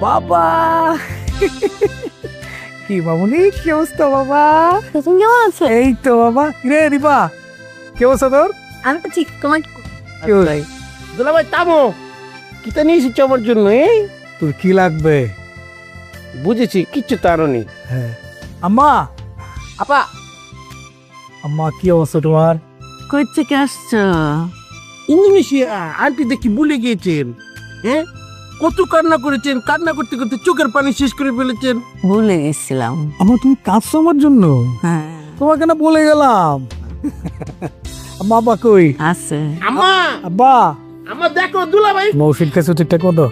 বাবা কি মামুনি, কি অবস্থা বাবা? তুমি কেমন আছো? এই তো বাবা। রে রিপা, কি অবস্থা তোর? আমি তো ঠিক। তোমার কি হলো? দুলাভাই থামো, কিতা নিয়ে এসেছো আমার জন্য? তোর কি লাগবে? বুঝেছি, কিচ্ছু তো আরো নেই। হ্যাঁ আম্মা, আপা, আম্মা কি অবস্থা তোমার? কই থেকে আসছো? ইন্দোনেশিয়া। আন্টি দেখি ভুলে গিয়েছেন। হ্যাঁ, কত কান্না করেছেন, কান্না করতে করতে চোখের পানি শেষ করে ফেলেছেন। ভুলে গেছিলাম। আম্মা তুমি কাঁদছো আমার জন্য? হ্যাঁ তোমাকে না বলে গেলাম। আম্মা আব্বা কই? আছে। আম্মা, আব্বা, আমার দেখো দুলাভাই। মৌসির কাছে ঠিকঠাক মতো?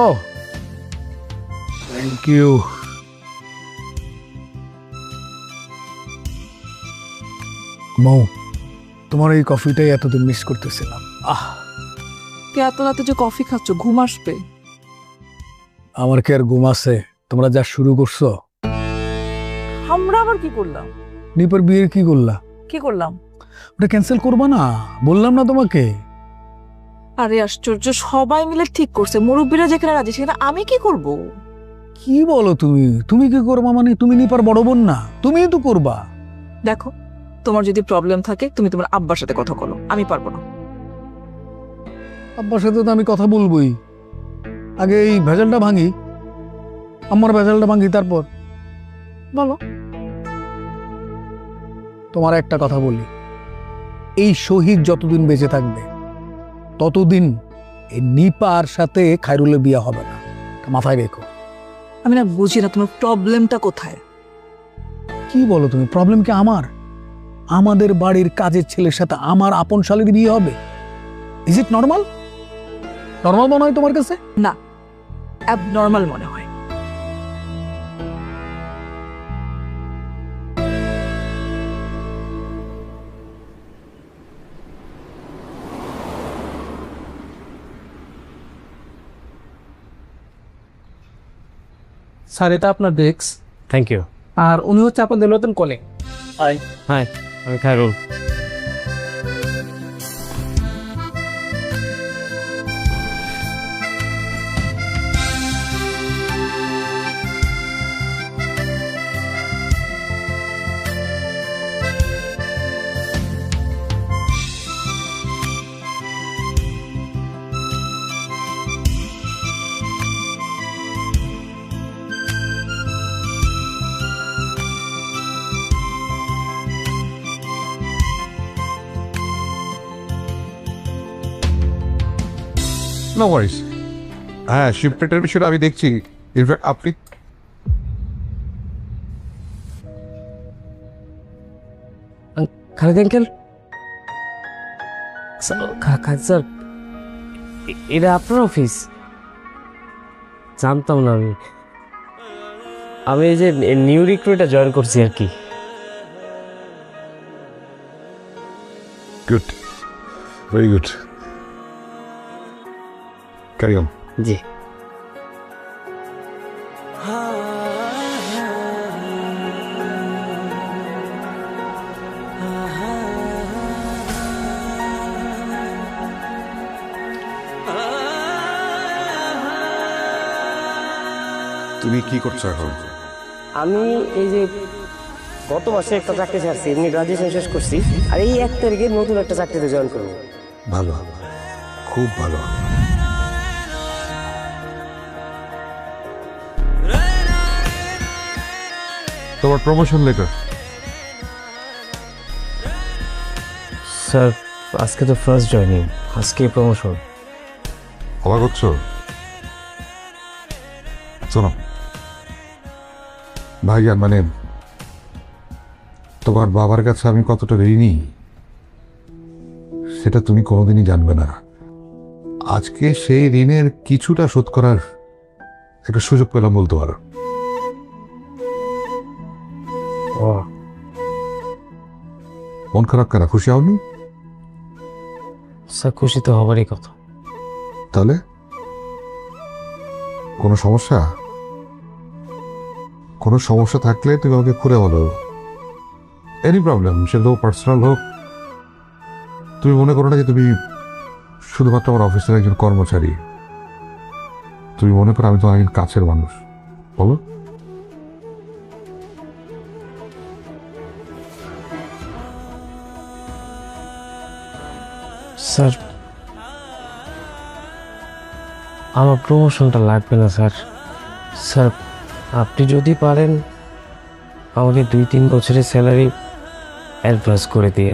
ও থ্যাংক ইউ। মৌ, তোমার এই কফিটাই এতদিন মিস করতেছিলাম। এত রাতে যে কফি খাচ্ছ, ঘুম আসবে? আমার কি আর ঘুম আছে? তোমরা যা শুরু করছো। আমরা আবার কি করলাম? নিপার বিয়ের কি করলা? কি করলাম? ওটা ক্যান্সেল করবা না? বললাম না তোমাকে? আরে আশ্চর্য, সবাই মিলে ঠিক করছে, মুরব্বীরা যেখানে রাজি সেখানে আমি কি করব? কি বলো তুমি? তুমি কি করবা মানে? তুমি নিপার বড় বোন না? তুমিই তো করবা। দেখো, তোমার যদি প্রবলেম থাকে তুমি তোমার আব্বার সাথে কথা বলো, আমি পারবো না। আব্বার সাথে তো আমি কথা বলবোই। আগে এই ভেজালটা ভাঙি, আমার ভেজালটা ভাঙি, তারপর বলো। তোমার একটা কথা বলি, এই শহীদ যতদিন বেঁচে থাকবে ততদিন এই নিপার সাথে খায়রুলের বিয়ে হবে না, এটা মাথায় রেখো। আমি না বুঝি না তোমার প্রবলেমটা কোথায়। কি বলো তুমি? প্রবলেম কি আমার? আমাদের বাড়ির কাজের ছেলের সাথে আমার আপন শালীর বিয়ে হবে? Is it normal? নর্মাল মনে হয় তোমার কাছে? না, অ্যাবনর্মাল মনে হয়। স্যার, এটা আপনার ডেস্ক। Thank you. আর উনি হচ্ছে আপনাদের নতুন কলিগ। হাই, আমি খায়রুল। নো ওয়ারিস। হ্যাঁ, শিপমেন্টের বিষয়টা আমি দেখছি। ইনফ্যাক্ট আপনি খালেদ আঙ্কেল, স্যার, এটা আপনার অফিস? জানতাম না। আমি এই যে নিউ রিক্রুটে জয়েন করছি আর কি। Good, very good. Carry on. জি। তুমি কি করছো এখন? আমি এই যে গত মাসে একটা চাকরি ছাড়ছি, এমনি গ্রাজুয়েশন শেষ করছি, আর এই 1 তারিখে নতুন একটা চাকরিতে জয়েন করবো। ভালো, খুব ভালো। তোমার প্রমোশন লেটার। স্যার, আজকে তো ফার্স্ট জয়নিং, আজকে প্রমোশন। অবাক হচ্ছ? শোনো ভাইয়া, মানে তোমার বাবার কাছে আমি কতটা ঋণী সেটা তুমি কোনোদিনই জানবে না। আজকে সেই ঋণের কিছুটা শোধ করার একটা সুযোগ পেলাম বলতে পারো। ও মন খারাপ কেন? খুশি হওনি? স্যার খুশি তো হবারই কথা। তাহলে কোনো সমস্যা? কোনো সমস্যা থাকলে তুমি আমাকে খুলে বলো। এনি প্রবলেম, সেটা পার্সোনাল হোক। তুমি মনে করো না যে তুমি শুধুমাত্র আমার অফিসের একজন কর্মচারী। তুমি মনে করো আমি তোমার একজন কাছের মানুষ। বলো। স্যার আমার প্রমোশনটা লাগবে না স্যার। স্যার আপনি যদি পারেন আমাকে 2-3 বছরের স্যালারি অ্যাডভান্স করে দিয়ে,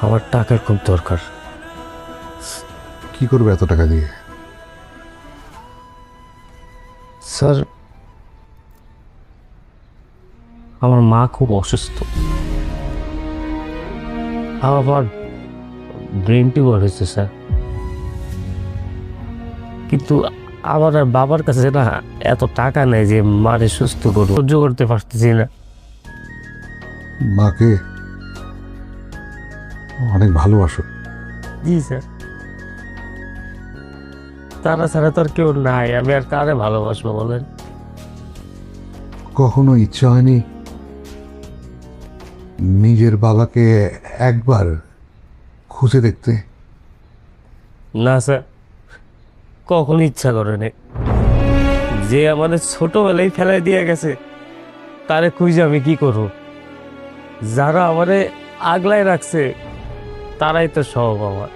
আমার টাকার খুব দরকার। কি করবে এত টাকা দিয়ে? স্যার আমার মা খুব অসুস্থ, আমার ব্রেন টিউমার হয়েছে স্যার। কিন্তু আমার আর বাবার কাছে না এত টাকা নেই যে মারে সুস্থ করবো, সহ্য করতে পারতেছি না। মাকে অনেক ভালোবাসো। জি স্যার, তারা ছাড়া তো আর কেউ নাই, আমি আর কারে ভালোবাসবো বলেন? কখনো ইচ্ছা হয়নি নিজের বাবাকে একবার খুঁজে দেখতে? না স্যার, কখন ইচ্ছা করেনি। যে আমাদের ছোটবেলায় ফেলাই দিয়ে গেছে তারে খুঁজে আমি কি করব? যারা আমারে আগলায় রাখছে তারাই তো সব আমার।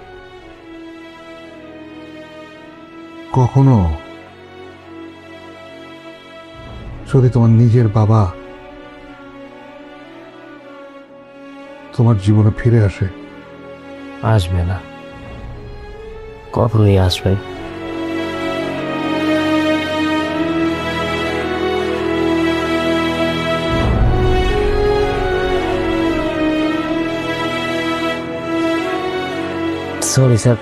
কখনো যদি তোমার নিজের বাবা তোমার জীবনে ফিরে আসে? আসবে না, কখনই আসবে না। সরি স্যার,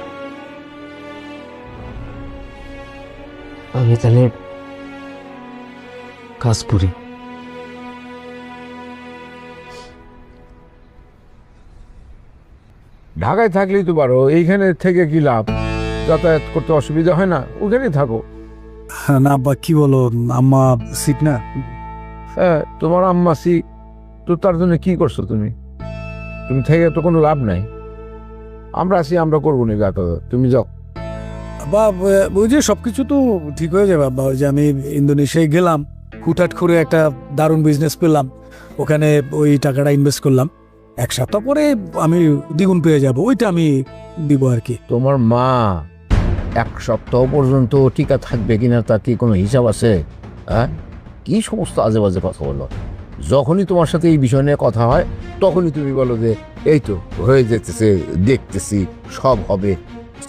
আমি তাহলে কাজ করি। ঢাকায় থাকলেই তো পারো, এইখানে থেকে কি লাভ? যাতায়াত করতে অসুবিধা হয় না? ওখানেই থাকো। না আব্বা, কি বলো, আম্মা সিক না। হ্যাঁ, তোমার আম্মাসি তো, তার জন্য কি করছো তুমি? তুমি থেকে তো কোনো লাভ নাই। আমরা আছি, আমরা করবো না যাতায়াত, তুমি যাও। বা ওই যে সবকিছু তো ঠিক হয়ে যাবে আব্বা। ওই যে আমি ইন্দোনেশিয়ায় গেলাম, হুটহাট করে একটা দারুণ বিজনেস পেলাম, ওখানে ওই টাকাটা ইনভেস্ট করলাম, 1 সপ্তাহ পরে আমি দ্বিগুণ পেয়ে যাব, ওইটা আমি দিব আর কি। তোমার মা 1 সপ্তাহ পর্যন্ত টিকা থাকবে কিনা তার কি কোনো হিসাব আছে? হ্যাঁ, কি সমস্ত আজে বাজে কথা বলো। যখনই তোমার সাথে এই বিষয় নিয়ে কথা হয় তখনই তুমি বলো যে এই তো হয়ে যেতেছে, দেখতেছি, সব হবে,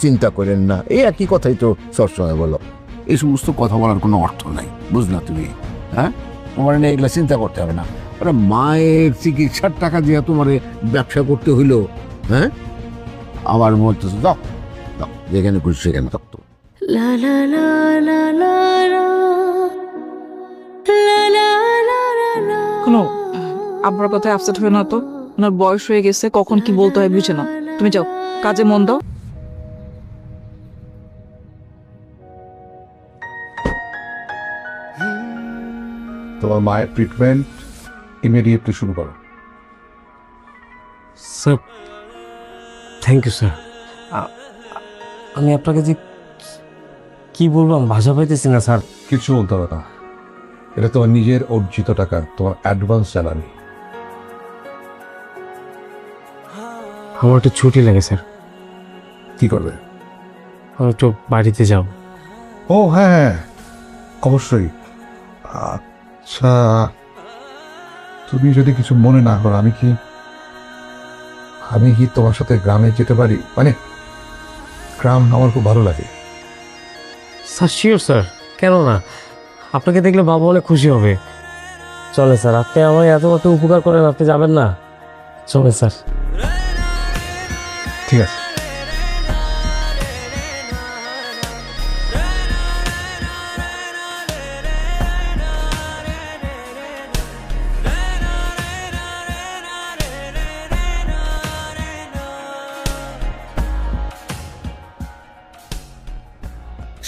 চিন্তা করেন না। এই একই কথাই তো সবসময় বলো। এই সমস্ত কথা বলার কোনো অর্থ নাই, বুঝলা তুমি? হ্যাঁ, তোমার নিয়ে এগুলো চিন্তা করতে হবে না। ওরা মায়ের চিকিৎসার টাকা দিয়ে তোমার ব্যবসা করতে হইলো? হ্যাঁ, আবার বলতেছো যাও যাও, যেখানে খুশি সেখানে থাকতো। কোনো আব্বার কথায় আপসেট হয়ে না তো, ওনার বয়স হয়ে গেছে, কখন কি বলতে হয় বুঝে না। তুমি যাও, কাজে মন দাও। তোমার মায়ের ট্রিটমেন্ট ইমিডিয়েটলি শুরু করো। Sir thank you sir. আমি আপনাকে যে কি বলবো আমি ভাষা পাইতেছি না স্যার। কিছু বলতে হবে না, এটা তোমার নিজের অর্জিত টাকা, তোমার অ্যাডভান্স স্যালারি। আমার একটু ছুটি লাগে স্যার। কি করবে? আমি একটু বাড়িতে যাব। ও হ্যাঁ হ্যাঁ, অবশ্যই। আচ্ছা, তুমি যদি কিছু মনে না করো, আমি কি তোমার সাথে গ্রামে যেতে পারি? মানে গ্রাম আমার খুব ভালো লাগে। স্যার শিওর স্যার, কেন না? আপনাকে দেখলে বাবা অনেক খুশি হবে। চলে স্যার, আপনি আমায় এত কত উপকার করেন, আপনি যাবেন না? চলে স্যার। ঠিক আছে।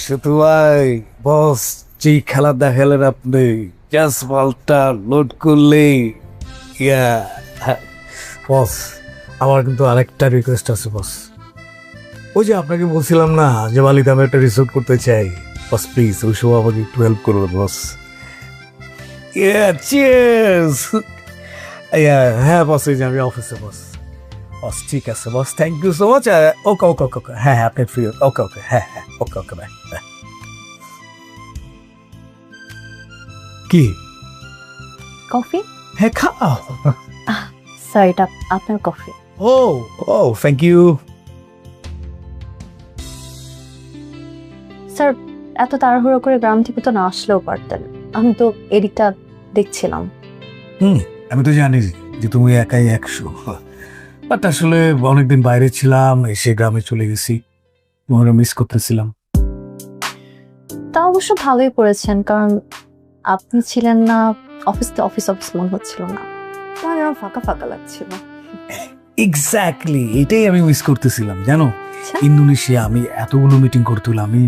শুধু ভাই বস যেই খেলা দেখালেন আপনি, জাস্ট বলটা লোড করলেই ইয়া। বস আমার কিন্তু আরেকটা রিকোয়েস্ট আছে বস। ওই যে আপনাকে বলছিলাম না যে বালিতে আমি একটা রিসোর্ট করতে চাই, বস প্লিজ ওই সময় আমাকে একটু হেল্প করবেন বস। ইয়া চিয়ার্স। ইয়া হ্যাঁ বস, এই যে আমি অফিসে বস। বস ঠিক আছে বস, থ্যাংক ইউ সো মাচ। ওকে ওকে ওকে ওকে, হ্যাঁ হ্যাঁ আপনি ফ্রি। ওকে ওকে, হ্যাঁ হ্যাঁ, ওকে ওকে বাই। কি? কফি? হ্যাঁ খাও। স্যার এটা আপনার coffee. Oh oh thank you. Sir এত তাড়াহুড়ো করে গ্রাম থেকে তো না আসলেও পারতেন, আমি তো এদিকটা দেখছিলাম। আমি তো জানি যে তুমি একাই 100, বাট আসলে অনেকদিন বাইরে ছিলাম, এসে গ্রামে চলে গেছি, তোমার মিস করতেছিলাম। তা অবশ্য ভালোই করেছেন, কারণ আপনি ছিলেন না, অফিসে অফিস অফিস মনে হচ্ছিল না, আমার এরকম ফাঁকা ফাঁকা লাগছিল। এক্স্যাক্টলি এটাই আমি মিস করতেছিলাম জানো। আচ্ছা। ইন্দোনেশিয়া আমি এতগুলো মিটিং করতে হলো, আমি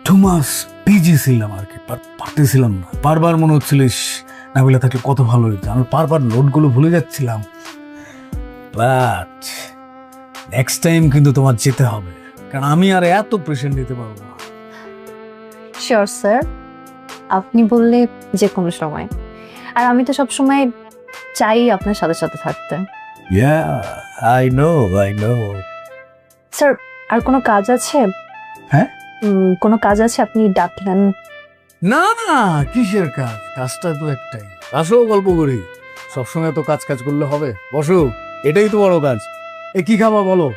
2 মাস বিজি ছিলাম আর কি, পারতেছিলাম না। বারবার মনে হচ্ছিল না বলে থাকলে কত ভালো হতো, আমি বারবার নোটগুলো ভুলে যাচ্ছিলাম। বাট নেক্সট টাইম কিন্তু তোমার যেতে হবে, কারণ আমি আর এত প্রেশার নিতে পারবো না। শিওর স্যার, আপনি বললে যে কোনো সময়, আর আমি তো সব সময় চাই আপনার সাথে সাথে থাকতে। I know. স্যার আর কোনো কাজ আছে? হ্যাঁ? কোনো কাজ আছে আপনি ডাকলেন? না না, কিসের কাজ? কাজটা তো একটাই, আসো গল্প করি। সবসময় তো কাজ কাজ করলে হবে? বসো, এটাই তো বড় কাজ। কি খাবা বলো?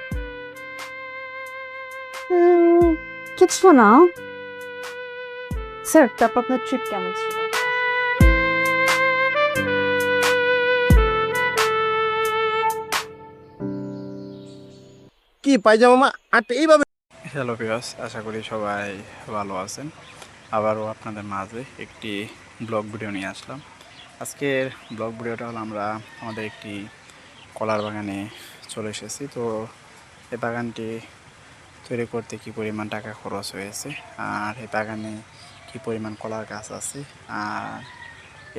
কিছু না। স্যার তারপর আপনার ট্রিপ কেমন ছিল? কি পায়জামা আর এইভাবে? হ্যালো ভিউয়ার্স, আশা করি সবাই ভালো আছেন। আবারও আপনাদের মাঝে একটি ব্লগ ভিডিও নিয়ে আসলাম। আজকের ব্লগ ভিডিওটা হলো আমরা আমাদের একটি কলার বাগানে চলে এসেছি। তো এই বাগানটি তৈরি করতে কী পরিমাণ টাকা খরচ হয়েছে, আর এই বাগানে কী পরিমাণ কলার গাছ আছে, আর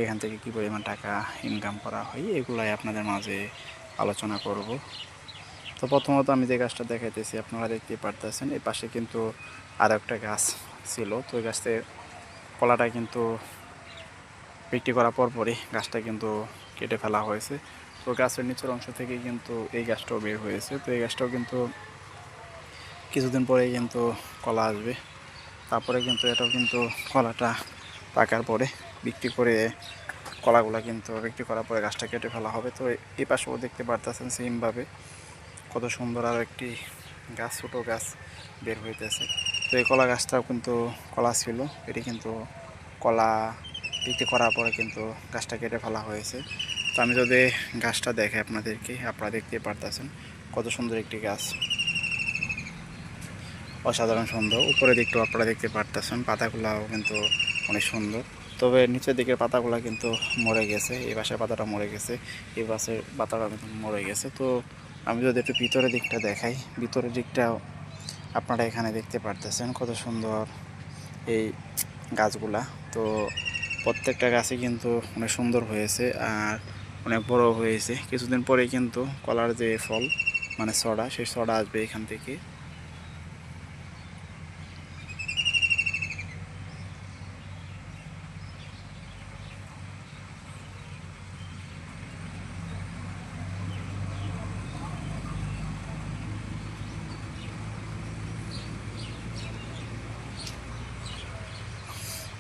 এখান থেকে কী পরিমাণ টাকা ইনকাম করা হয়, এগুলাই আপনাদের মাঝে আলোচনা করব। তো প্রথমত আমি যে গাছটা দেখাইতেছি আপনারা দেখতে পারতেছেন, এই পাশে কিন্তু আর একটা গাছ ছিল। তো ওই গাছের কলাটা কিন্তু বিক্রি করার পরপরই গাছটা কিন্তু কেটে ফেলা হয়েছে। তো গাছের নিচের অংশ থেকে কিন্তু এই গাছটাও বের হয়েছে। তো এই গাছটাও কিন্তু কিছুদিন পরেই কিন্তু কলা আসবে। তারপরে কিন্তু এটাও কিন্তু কলাটা পাকার পরে বিক্রি করে, কলাগুলা কিন্তু বিক্রি করার পরে গাছটা কেটে ফেলা হবে। তো এই পাশেও দেখতে পারতেছেন সেমভাবে কত সুন্দর আরও একটি গাছ, ছোটো গাছ বের হইতেছে। তো এই কলা গাছটাও কিন্তু কলা ছিল, এটি কিন্তু কলা বিক্রি করার পরে কিন্তু গাছটা কেটে ফেলা হয়েছে। তো আমি যদি গাছটা দেখে আপনাদেরকে, আপনারা দেখতে পারতেছেন কত সুন্দর একটি গাছ, অসাধারণ সুন্দর। উপরের দিকটাও আপনারা দেখতে পারতেছেন, পাতাগুলাও কিন্তু অনেক সুন্দর। তবে নিচের দিকের পাতাগুলো কিন্তু মরে গেছে, এই পাশের পাতাটা মরে গেছে, এই পাশের পাতাটা কিন্তু মরে গেছে। তো আমি যদি একটু ভিতরের দিকটা দেখাই, ভিতরের দিকটাও আপনারা এখানে দেখতে পারতেছেন কত সুন্দর এই গাছগুলা। তো প্রত্যেকটা গাছই কিন্তু অনেক সুন্দর হয়েছে আর অনেক বড় হয়েছে। কিছুদিন পরে কিন্তু কলার যে ফল মানে ছড়া, সেই ছড়া আসবে এখান থেকে।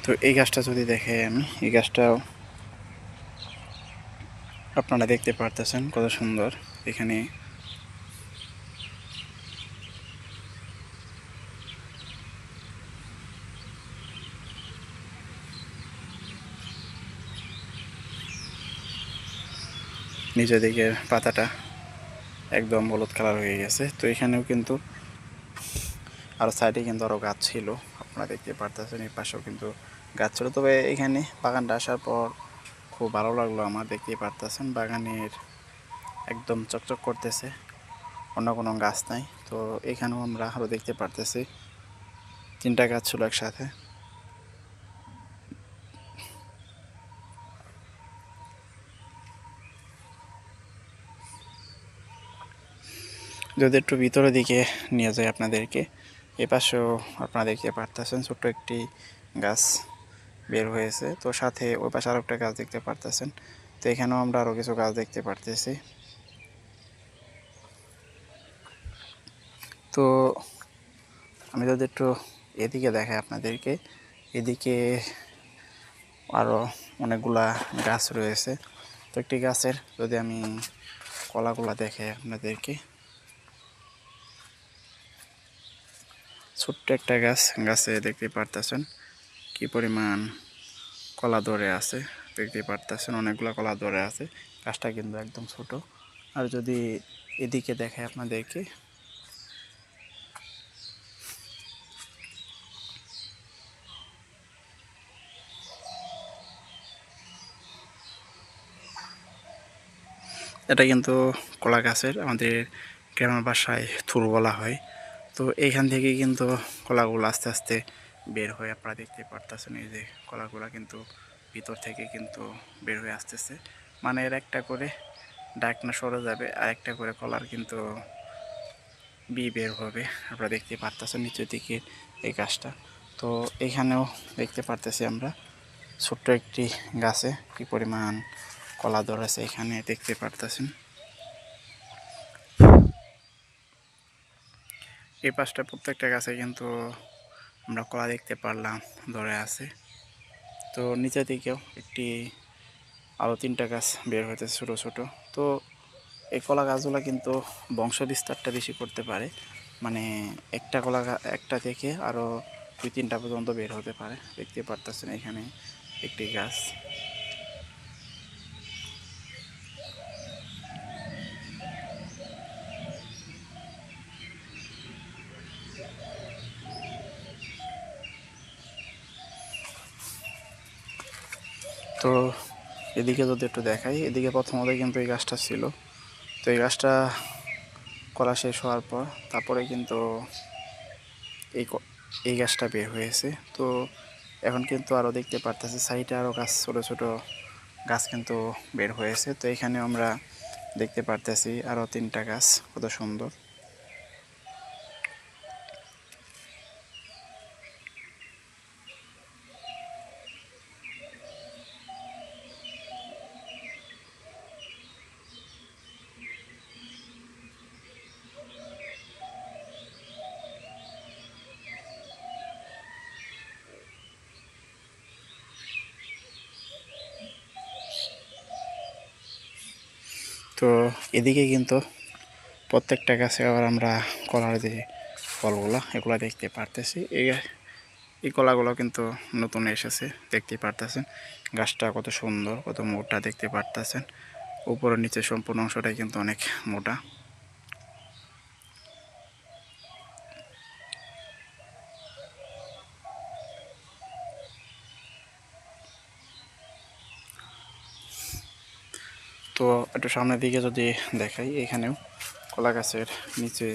তো এই গাছটা যদি দেখে আমি, এই গাছটাও আপনারা দেখতে পারতেছেন কত সুন্দর, এখানে নিচের দিকের পাতাটা একদম হলুদ কালার হয়ে গেছে। তো এখানেও কিন্তু আরও সাইডে কিন্তু আরও গাছ ছিল, আপনারা দেখতে পারতেছেন। এই পাশেও কিন্তু গাছ ছিল। তবে এখানে বাগানটা আসার পর খুব ভালো লাগলো আমার, দেখতেই পারতেছেন বাগানের একদম চকচক করতেছে, অন্য কোনো গাছ নাই। তো এখানেও আমরা আরও দেখতে পারতেছি 3টা গাছ ছিল একসাথে। যদি একটু ভিতরের দিকে নিয়ে যায় আপনাদেরকে, এ পাশেও আপনারা দেখতে পারতেছেন ছোট্ট একটি গাছ বের হয়েছে। তো সাথে ওই পাশে আরও একটা গাছ দেখতে পারতেছেন। তো এখানেও আমরা আরও কিছু গাছ দেখতে পারতেছি। তো আমি যদি একটু এদিকে দেখাই আপনাদেরকে, এদিকে আরও অনেকগুলা গাছ রয়েছে। তো একটি গাছের যদি আমি কলাগুলা দেখাই আপনাদেরকে, ছোট্ট একটা গাছ, গাছে দেখতে পারতেছেন কি পরিমাণ কলা ধরে আছে, দেখতে পারতেছেন অনেকগুলো কলা ধরে আছে। গাছটা কিন্তু একদম ছোট। আর যদি এদিকে দেখাই আপনাদেরকে, এটা কিন্তু কলা গাছের, আমাদের গ্রামের ভাষায় থুর বলা হয়। তো এইখান থেকে কিন্তু কলাগুলো আস্তে আস্তে বের হয়ে আপনারা দেখতে পারতেছেন। এই যে কলাগুলো কিন্তু ভিতর থেকে কিন্তু বের হয়ে আসতেছে, মানে এর একটা করে ডাকনা সরে যাবে, আর একটা করে কলার কিন্তু বি বের হবে। আপনারা দেখতে পারতেছেন নিচের দিকে এই গাছটা। তো এখানেও দেখতে পারতেছি আমরা ছোট্ট একটি গাছে কি পরিমাণ কলা ধরেছে, এখানে দেখতে পারতেছেন। এই পাশটা প্রত্যেকটা গাছে কিন্তু আমরা কলা দেখতে পারলাম ধরে আছে। তো নিচের দিকেও একটি আরও 3টা গাছ বের হইতেছে ছোটো ছোটো। তো এই কলা গাছগুলো কিন্তু বংশ বিস্তারটা বেশি করতে পারে, মানে একটা একটা থেকে আরও 2-3টা পর্যন্ত বের হতে পারে। দেখতে পারতেছেন এখানে একটি গাছ। তো এদিকে যদি একটু দেখাই, এদিকে প্রথমত কিন্তু এই গাছটা ছিল। তো এই গাছটা কলা শেষ হওয়ার পর তারপরে কিন্তু এই এই গাছটা বের হয়েছে। তো এখন কিন্তু আরও দেখতে পারতেছি সাইডে আরও গাছ, ছোটো ছোটো গাছ কিন্তু বের হয়েছে। তো এখানে আমরা দেখতে পারতেছি আরও 3টা গাছ, কত সুন্দর। তো এদিকে কিন্তু প্রত্যেকটা গাছে আবার আমরা কলার যে ফলগুলা এগুলা দেখতে পারতেছি। এই কলাগুলো কিন্তু নতুন এসেছে, দেখতে পারতেছেন। গাছটা কত সুন্দর, কত মোটা দেখতে পারতেছেন। উপরের নিচে সম্পূর্ণ অংশটাই কিন্তু অনেক মোটা। তো একটু সামনের দিকে যদি দেখাই, এখানেও কলা গাছের নিচে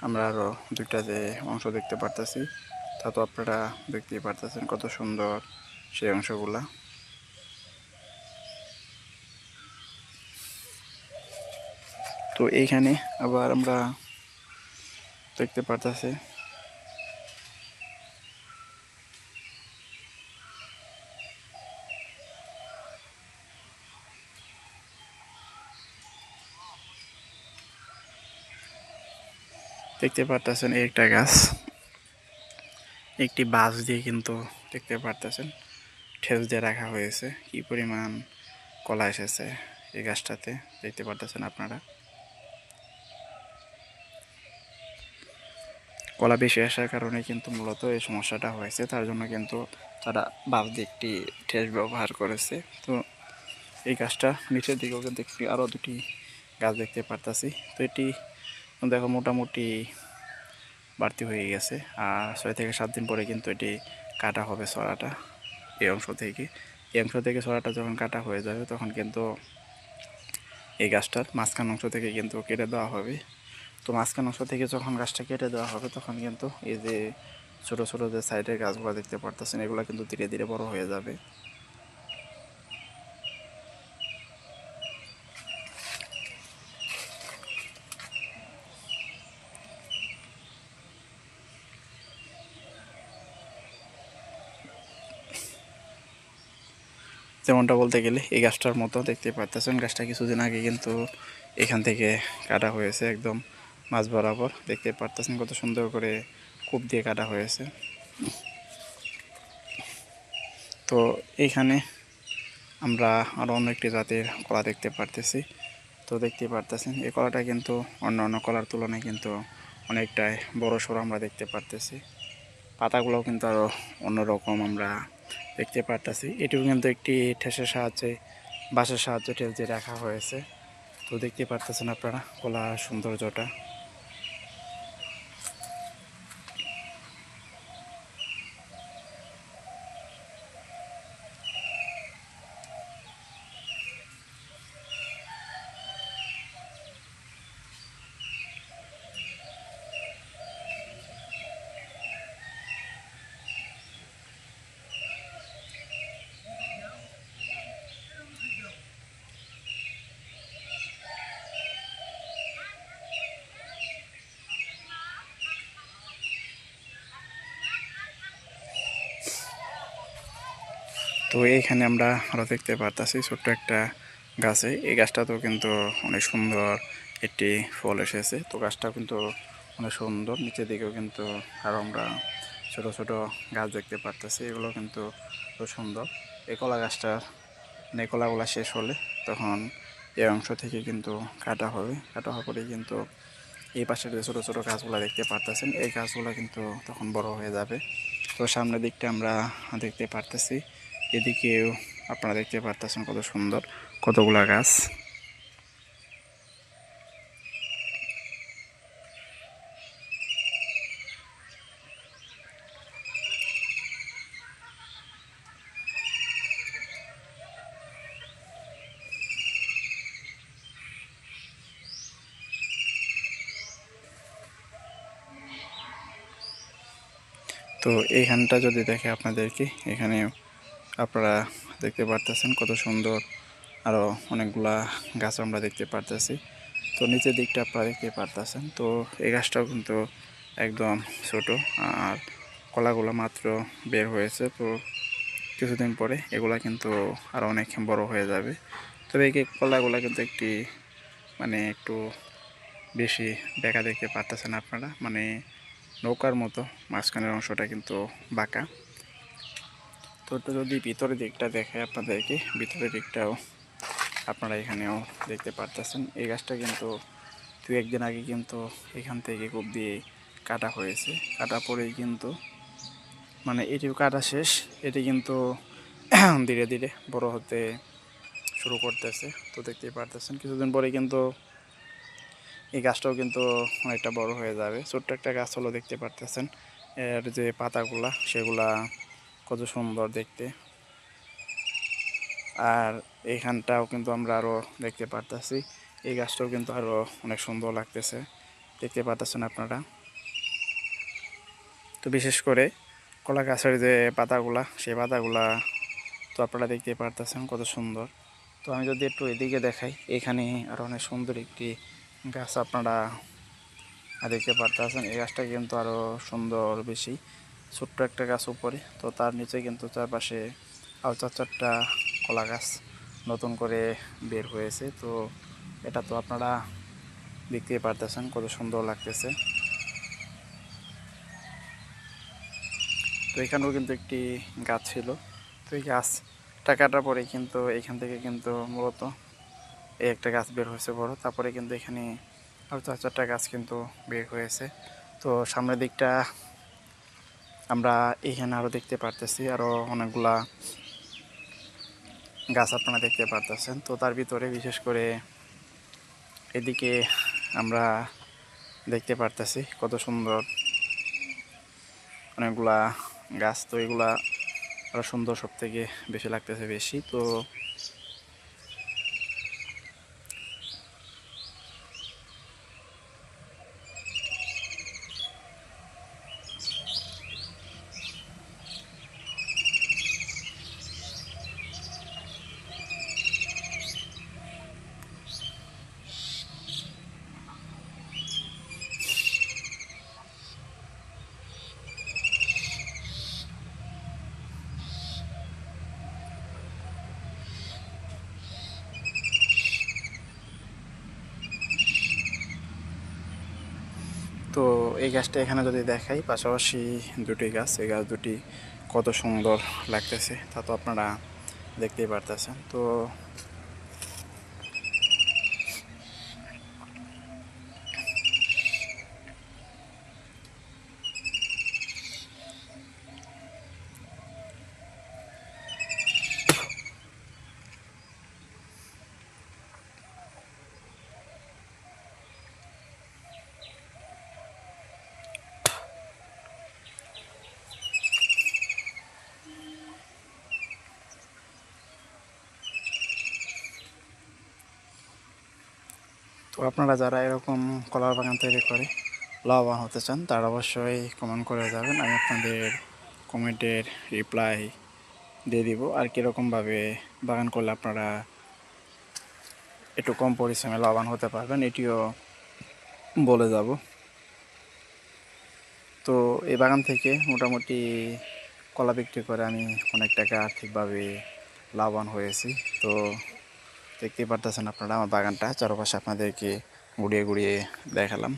আমরা আরও 2টা যে অংশ দেখতে পারতেছি, তা তো আপনারা দেখতেই পারতেছেন কত সুন্দর সেই অংশগুলা। তো এইখানে আবার আমরা দেখতে পারতেছি এই একটা গাছ, একটি বাঁশ দিয়ে কিন্তু দেখতে পারতেছেন ঠেস দিয়ে রাখা হয়েছে। কি পরিমাণ কলা এসেছে এই গাছটাতে দেখতে পারতেছেন আপনারা। কলা বেশি আসার কারণে কিন্তু মূলত এই সমস্যাটা হয়েছে, তার জন্য কিন্তু তারা বাঁশ দিয়ে একটি ঠেস ব্যবহার করেছে। তো এই গাছটা নিচের দিকেও কিন্তু একটি আরও দুটি গাছ দেখতে পারতাছি। তো এটি দেখো মোটামুটি বাড়তি হয়ে গেছে, আর 6 থেকে 7 দিন পরে কিন্তু এটি কাটা হবে ছড়াটা। এই অংশ থেকে ছড়াটা যখন কাটা হয়ে যাবে তখন কিন্তু এই গাছটার মাঝখান অংশ থেকে কিন্তু কেটে দেওয়া হবে। তো মাঝখান অংশ থেকে যখন গাছটা কেটে দেওয়া হবে তখন কিন্তু এই যে ছোট ছোট যে সাইডের গাছগুলো দেখতে পারতেছেন এগুলো কিন্তু ধীরে ধীরে বড় হয়ে যাবে। যেমনটা বলতে গেলে এই গাছটার মতো দেখতে পারতেছেন, গাছটা কিছুদিন আগে কিন্তু এখান থেকে কাটা হয়েছে, একদম মাঝ বরাবর দেখতে পারতেছেন কত সুন্দর করে কূপ দিয়ে কাটা হয়েছে। তো এইখানে আমরা আরও অন্য একটি জাতের কলা দেখতে পারতেছি। তো দেখতে পারতেছেন এই কলাটা কিন্তু অন্য অন্য কলার তুলনায় কিন্তু অনেকটাই বড় সড়ো আমরা দেখতে পারতেছি। পাতাগুলোও কিন্তু আরও অন্যরকম আমরা দেখতে পারতেছি। এটিও কিন্তু একটি ঠেসের সাহায্যে বাঁশের সাহায্যে ঠেস দিয়ে রাখা হয়েছে। তো দেখতে পারতেছেন আপনারা কলার সৌন্দর্যটা। তো এইখানে আমরা আরও দেখতে পারতেছি ছোট্ট একটা গাছে, এই গাছটাতেও কিন্তু অনেক সুন্দর একটি ফল এসেছে। তো গাছটাও কিন্তু অনেক সুন্দর, নিচের দিকেও কিন্তু আরও আমরা ছোট ছোট গাছ দেখতে পারতেছি, এগুলো কিন্তু খুব সুন্দর। এই কলা গাছটার মানে কলাগুলা শেষ হলে তখন এই অংশ থেকে কিন্তু কাটা হবে, কাটা হওয়ার পরে কিন্তু এই পাশের যে ছোটো ছোটো গাছগুলো দেখতে পারতেছেন এই গাছগুলো কিন্তু তখন বড় হয়ে যাবে। তো সামনের দিকটা আমরা দেখতে পারতেছি, এদিকেও আপনারা দেখতে পারতেছেন কত সুন্দর কতগুলা গাছ। তো এইখানটা যদি দেখে আপনাদেরকে, এখানে আপনারা দেখতে পারতেছেন কত সুন্দর আরও অনেকগুলা গাছ আমরা দেখতে পারতেছি। তো নিচের দিকটা আপনারা দেখতে পারতেছেন। তো এই গাছটাও কিন্তু একদম ছোট, আর কলাগুলো মাত্র বের হয়েছে। তো কিছুদিন পরে এগুলা কিন্তু আরও অনেক বড় হয়ে যাবে। তবে এই কলাগুলো কিন্তু মানে একটু বেশি বেঁকা দেখতে পারতেছেন আপনারা, মানে নৌকার মতো মাঝখানের অংশটা কিন্তু বাঁকা। তো একটু যদি ভিতরের দিকটা দেখে আপনাদেরকে, ভিতরের দিকটাও আপনারা এখানেও দেখতে পারতেছেন। এই গাছটা কিন্তু 2-1 দিন আগে কিন্তু এখান থেকে কূপ দিয়ে কাটা হয়েছে, কাটা পরেই কিন্তু মানে এটিও কাটা শেষ, এটি কিন্তু ধীরে ধীরে বড় হতে শুরু করতেছে। তো দেখতেই পারতেছেন কিছুদিন পরে কিন্তু এই গাছটাও কিন্তু অনেকটা বড় হয়ে যাবে। ছোট্ট একটা গাছ হলো, দেখতে পারতেছেন এর যে পাতাগুলা সেগুলা কত সুন্দর দেখতে। আর এইখানটাও কিন্তু আমরা আরও দেখতে পারতেছি, এই গাছটাও কিন্তু আরও অনেক সুন্দর লাগতেছে, দেখতে পারতেছেন আপনারা। তো বিশেষ করে কলা গাছের যে পাতাগুলা সেই পাতাগুলা তো আপনারা দেখতে পারতেছেন কত সুন্দর। তো আমি যদি একটু এদিকে দেখাই, এখানে আরও অনেক সুন্দর একটি গাছ আপনারা দেখতে পারতেছেন। এই গাছটা কিন্তু আরও সুন্দর বেশি, ছোট্ট একটা গাছ উপরে, তো তার নিচে কিন্তু চারপাশে আরও 4-4টা কলা গাছ নতুন করে বের হয়েছে। তো এটা তো আপনারা দেখতেই পারতেছেন কত সুন্দর লাগতেছে। তো এখানেও কিন্তু একটি গাছ ছিল, তো এই গাছটা কাটার পরে কিন্তু এখান থেকে কিন্তু মূলত এই একটা গাছ বের হয়েছে বড়, তারপরে কিন্তু এখানে আরও 4-4টা গাছ কিন্তু বের হয়েছে। তো সামনের দিকটা আমরা এখানে আরও দেখতে পারতেছি আরও অনেকগুলা গাছ আপনারা দেখতে পারতেছেন। তো তার ভিতরে বিশেষ করে এদিকে আমরা দেখতে পারতেছি কত সুন্দর অনেকগুলা গাছ। তো এগুলা আরো সুন্দর, সব থেকে বেশি লাগতেছে বেশি। তো তো এই গাছটা এখানে যদি দেখাই, পাশাপাশি দুটি গাছ, এই গাছ দুটি কত সুন্দর লাগতেছে তা তো আপনারা দেখতেই পারতেছেন। তো তো আপনারা যারা এরকম কলার বাগান তৈরি করে লাভবান হতে চান, তারা অবশ্যই কমেন্ট করে যাবেন। আমি আপনাদের কমেন্টের রিপ্লাই দিয়ে দিব। আর কীরকমভাবে বাগান করলে আপনারা একটু কম পরিশ্রমে লাভবান হতে পারবেন, এটিও বলে যাব। তো এই বাগান থেকে মোটামুটি কলা বিক্রি করে আমি অনেক টাকা আর্থিকভাবে লাভবান হয়েছি। তো দেখতেই পারতেছেন আপনারা আমার বাগানটা, চারপাশে আপনাদেরকে ঘুরিয়ে ঘুরিয়ে দেখালাম।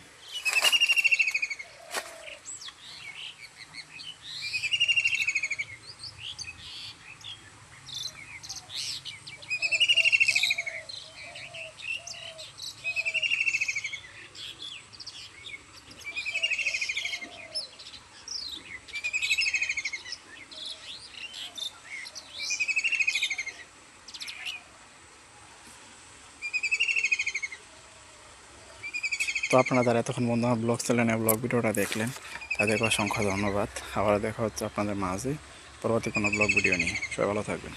তো আপনারা যারা এতক্ষণ বন্ধু আমার ব্লগ চ্যানেলে ব্লগ ভিডিওটা দেখলেন, তাদেরকে অসংখ্য ধন্যবাদ। আবার দেখা হচ্ছে আপনাদের মাঝে পরবর্তী কোনো ব্লগ ভিডিও নিয়ে। সবাই ভালো থাকবেন।